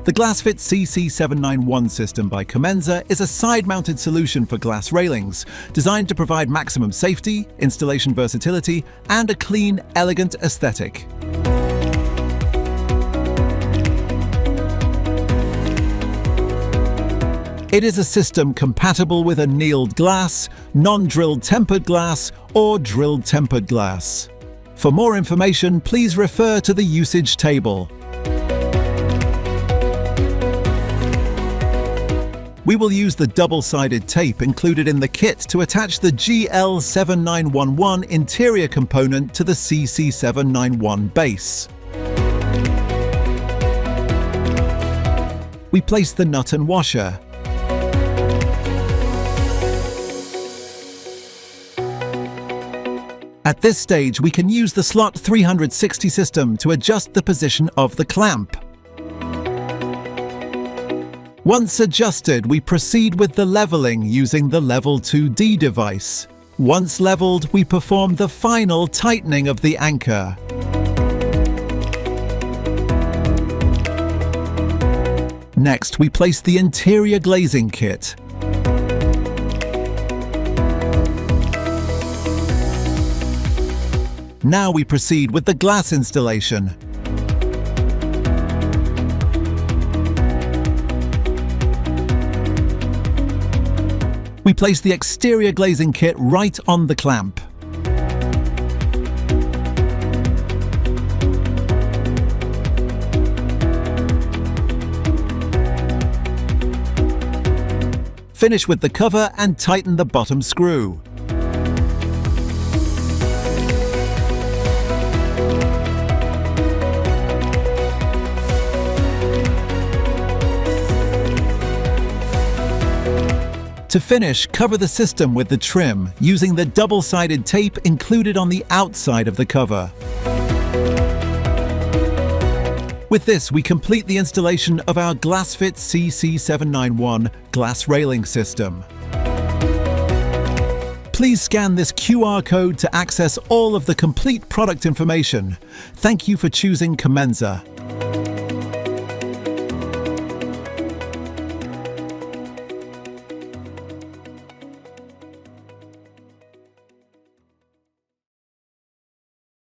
The GlassFit CC-791 system by Comenza is a side-mounted solution for glass railings, designed to provide maximum safety, installation versatility, and a clean, elegant aesthetic. It is a system compatible with annealed glass, non-drilled tempered glass, or drilled tempered glass. For more information, please refer to the usage table. We will use the double-sided tape included in the kit to attach the GL791 interior component to the CC791 base. We place the nut and washer. At this stage, we can use the Slot 360 system to adjust the position of the clamp. Once adjusted, we proceed with the leveling using the Level 2D device. Once leveled, we perform the final tightening of the anchor. Next, we place the interior glazing kit. Now we proceed with the glass installation. We place the exterior glazing kit right on the clamp. Finish with the cover and tighten the bottom screw. To finish, cover the system with the trim using the double-sided tape included on the outside of the cover. With this, we complete the installation of our GlassFit CC-791 glass railing system. Please scan this QR code to access all of the complete product information. Thank you for choosing Comenza.